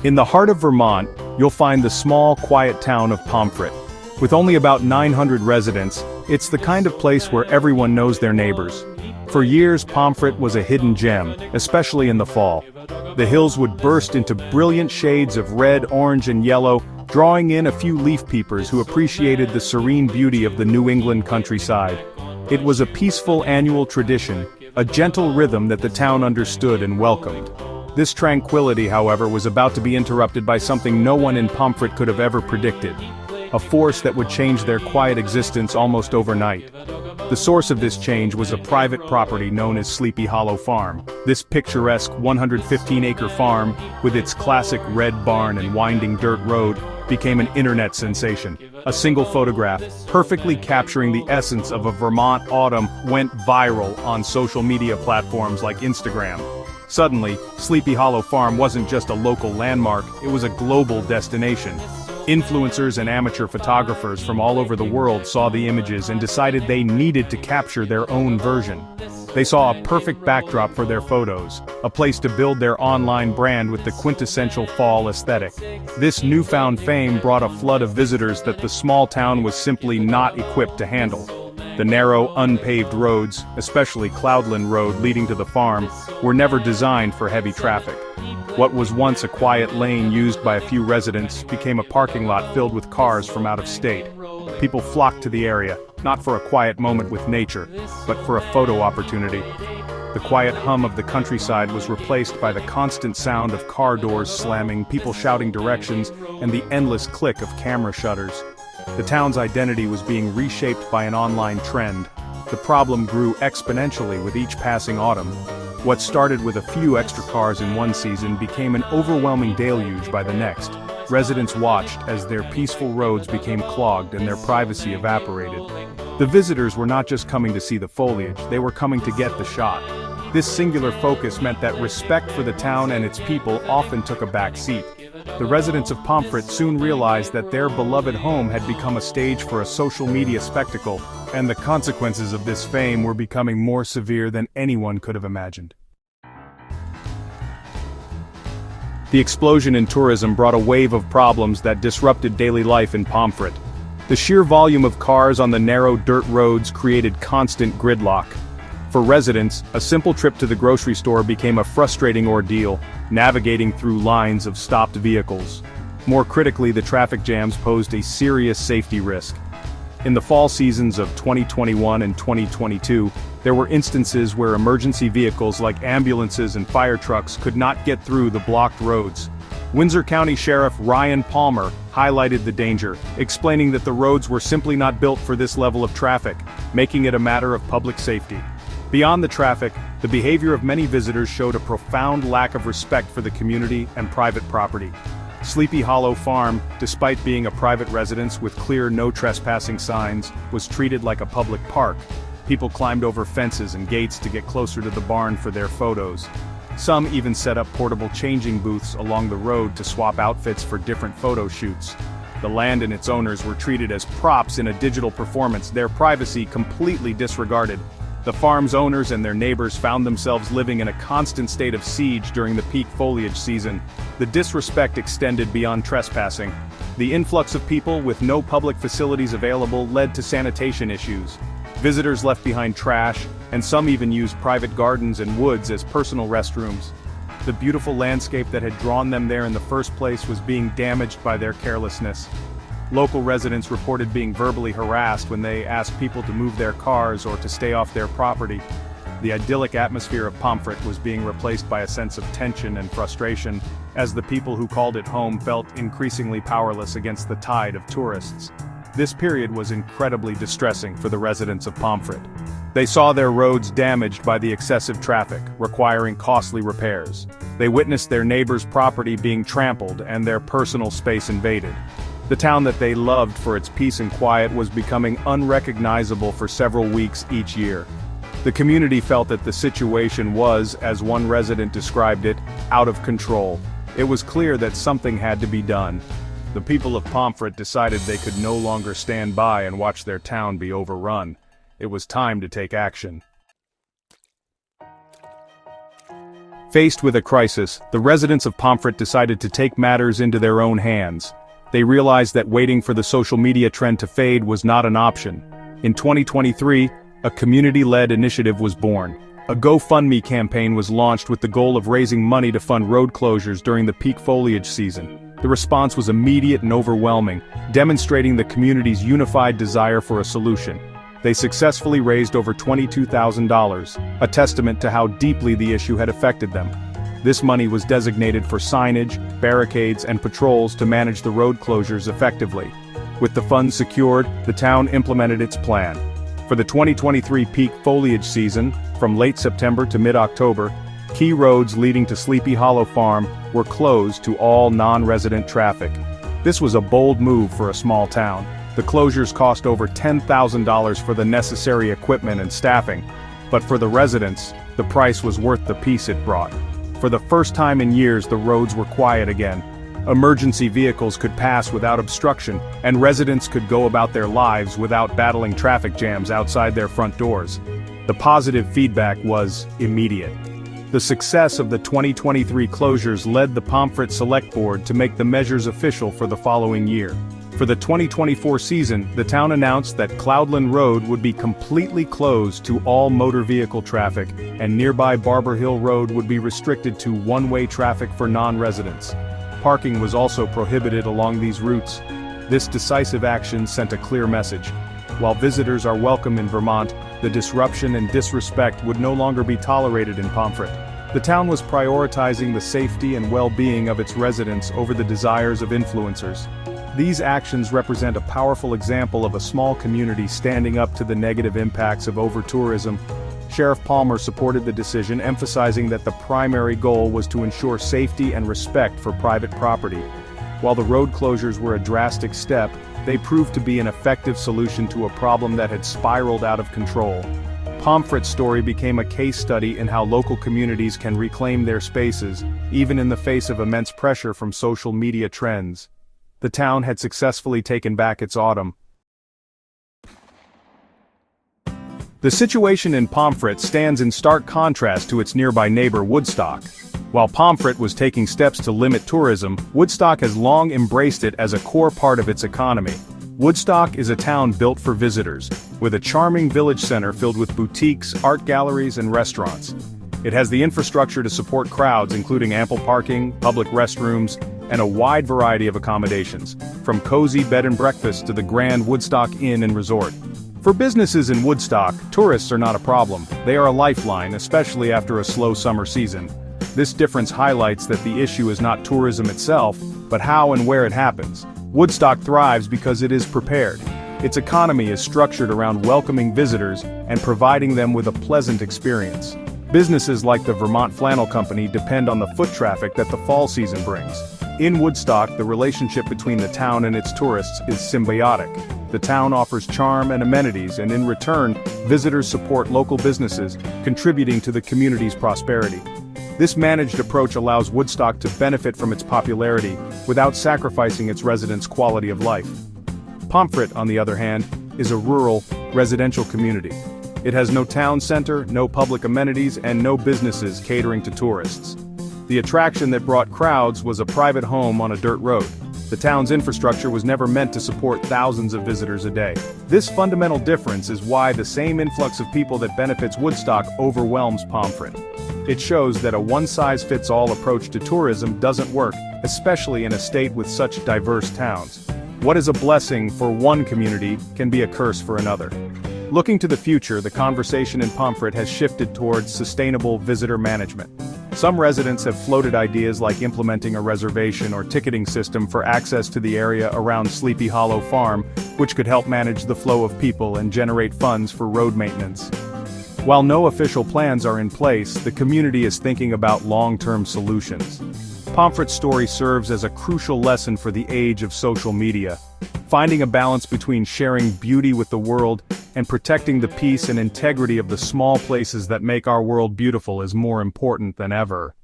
In the heart of Vermont, you'll find the small, quiet town of Pomfret. With only about 900 residents, it's the kind of place where everyone knows their neighbors. For years, Pomfret was a hidden gem, especially in the fall. The hills would burst into brilliant shades of red, orange, and yellow, drawing in a few leaf peepers who appreciated the serene beauty of the New England countryside. It was a peaceful annual tradition, a gentle rhythm that the town understood and welcomed. This tranquility, however, was about to be interrupted by something no one in Pomfret could have ever predicted. A force that would change their quiet existence almost overnight. The source of this change was a private property known as Sleepy Hollow Farm. This picturesque 115-acre farm, with its classic red barn and winding dirt road, became an internet sensation. A single photograph, perfectly capturing the essence of a Vermont autumn, went viral on social media platforms like Instagram. Suddenly, Sleepy Hollow Farm wasn't just a local landmark, it was a global destination. Influencers and amateur photographers from all over the world saw the images and decided they needed to capture their own version. They saw a perfect backdrop for their photos, a place to build their online brand with the quintessential fall aesthetic. This newfound fame brought a flood of visitors that the small town was simply not equipped to handle. The narrow, unpaved roads, especially Cloudland Road leading to the farm, were never designed for heavy traffic. What was once a quiet lane used by a few residents became a parking lot filled with cars from out of state. People flocked to the area, not for a quiet moment with nature, but for a photo opportunity. The quiet hum of the countryside was replaced by the constant sound of car doors slamming, people shouting directions, and the endless click of camera shutters. The town's identity was being reshaped by an online trend. The problem grew exponentially with each passing autumn. What started with a few extra cars in one season became an overwhelming deluge by the next. Residents watched as their peaceful roads became clogged and their privacy evaporated. The visitors were not just coming to see the foliage, they were coming to get the shot. This singular focus meant that respect for the town and its people often took a back seat. The residents of Pomfret soon realized that their beloved home had become a stage for a social media spectacle, and the consequences of this fame were becoming more severe than anyone could have imagined. The explosion in tourism brought a wave of problems that disrupted daily life in Pomfret. The sheer volume of cars on the narrow dirt roads created constant gridlock. For residents, a simple trip to the grocery store became a frustrating ordeal, navigating through lines of stopped vehicles. More critically, the traffic jams posed a serious safety risk. In the fall seasons of 2021 and 2022, there were instances where emergency vehicles like ambulances and fire trucks could not get through the blocked roads. Windsor County Sheriff Ryan Palmer highlighted the danger, explaining that the roads were simply not built for this level of traffic, making it a matter of public safety. Beyond the traffic, the behavior of many visitors showed a profound lack of respect for the community and private property. Sleepy Hollow Farm, despite being a private residence with clear no trespassing signs, was treated like a public park. People climbed over fences and gates to get closer to the barn for their photos. Some even set up portable changing booths along the road to swap outfits for different photo shoots. The land and its owners were treated as props in a digital performance, their privacy completely disregarded. The farm's owners and their neighbors found themselves living in a constant state of siege during the peak foliage season. The disrespect extended beyond trespassing. The influx of people with no public facilities available led to sanitation issues. Visitors left behind trash, and some even used private gardens and woods as personal restrooms. The beautiful landscape that had drawn them there in the first place was being damaged by their carelessness. Local residents reported being verbally harassed when they asked people to move their cars or to stay off their property. The idyllic atmosphere of Pomfret was being replaced by a sense of tension and frustration, as the people who called it home felt increasingly powerless against the tide of tourists. This period was incredibly distressing for the residents of Pomfret. They saw their roads damaged by the excessive traffic, requiring costly repairs. They witnessed their neighbors' property being trampled and their personal space invaded. The town that they loved for its peace and quiet was becoming unrecognizable for several weeks each year. The community felt that the situation was, as one resident described it, out of control. It was clear that something had to be done. The people of Pomfret decided they could no longer stand by and watch their town be overrun. It was time to take action. Faced with a crisis, the residents of Pomfret decided to take matters into their own hands. They realized that waiting for the social media trend to fade was not an option. In 2023, a community-led initiative was born. A GoFundMe campaign was launched with the goal of raising money to fund road closures during the peak foliage season. The response was immediate and overwhelming, demonstrating the community's unified desire for a solution. They successfully raised over $22,000, a testament to how deeply the issue had affected them. This money was designated for signage, barricades, and patrols to manage the road closures effectively. With the funds secured, the town implemented its plan. For the 2023 peak foliage season, from late September to mid-October, key roads leading to Sleepy Hollow Farm were closed to all non-resident traffic. This was a bold move for a small town. The closures cost over $10,000 for the necessary equipment and staffing, but for the residents, the price was worth the peace it brought. For the first time in years, the roads were quiet again. Emergency vehicles could pass without obstruction, and residents could go about their lives without battling traffic jams outside their front doors. The positive feedback was immediate. The success of the 2023 closures led the Pomfret Select Board to make the measures official for the following year. For the 2024 season, the town announced that Cloudland Road would be completely closed to all motor vehicle traffic, and nearby Barber Hill Road would be restricted to one-way traffic for non-residents. Parking was also prohibited along these routes. This decisive action sent a clear message. While visitors are welcome in Vermont, the disruption and disrespect would no longer be tolerated in Pomfret. The town was prioritizing the safety and well-being of its residents over the desires of influencers. These actions represent a powerful example of a small community standing up to the negative impacts of overtourism. Sheriff Palmer supported the decision, emphasizing that the primary goal was to ensure safety and respect for private property. While the road closures were a drastic step, they proved to be an effective solution to a problem that had spiraled out of control. Pomfret's story became a case study in how local communities can reclaim their spaces, even in the face of immense pressure from social media trends. The town had successfully taken back its autumn. The situation in Pomfret stands in stark contrast to its nearby neighbor Woodstock. While Pomfret was taking steps to limit tourism, Woodstock has long embraced it as a core part of its economy. Woodstock is a town built for visitors, with a charming village center filled with boutiques, art galleries, and restaurants. It has the infrastructure to support crowds, including ample parking, public restrooms, and a wide variety of accommodations, from cozy bed and breakfast to the grand Woodstock Inn and Resort. For businesses in Woodstock, tourists are not a problem. They are a lifeline, especially after a slow summer season. This difference highlights that the issue is not tourism itself, but how and where it happens. Woodstock thrives because it is prepared. Its economy is structured around welcoming visitors and providing them with a pleasant experience. Businesses like the Vermont Flannel Company depend on the foot traffic that the fall season brings. In Woodstock, the relationship between the town and its tourists is symbiotic. The town offers charm and amenities, and in return, visitors support local businesses, contributing to the community's prosperity. This managed approach allows Woodstock to benefit from its popularity without sacrificing its residents' quality of life. Pomfret, on the other hand, is a rural, residential community. It has no town center, no public amenities, and no businesses catering to tourists. The attraction that brought crowds was a private home on a dirt road. The town's infrastructure was never meant to support thousands of visitors a day. This fundamental difference is why the same influx of people that benefits Woodstock overwhelms Pomfret. It shows that a one-size-fits-all approach to tourism doesn't work, especially in a state with such diverse towns. What is a blessing for one community can be a curse for another. Looking to the future, the conversation in Pomfret has shifted towards sustainable visitor management. Some residents have floated ideas like implementing a reservation or ticketing system for access to the area around Sleepy Hollow Farm, which could help manage the flow of people and generate funds for road maintenance. While no official plans are in place, the community is thinking about long-term solutions. Pomfret's story serves as a crucial lesson for the age of social media. Finding a balance between sharing beauty with the world and protecting the peace and integrity of the small places that make our world beautiful is more important than ever.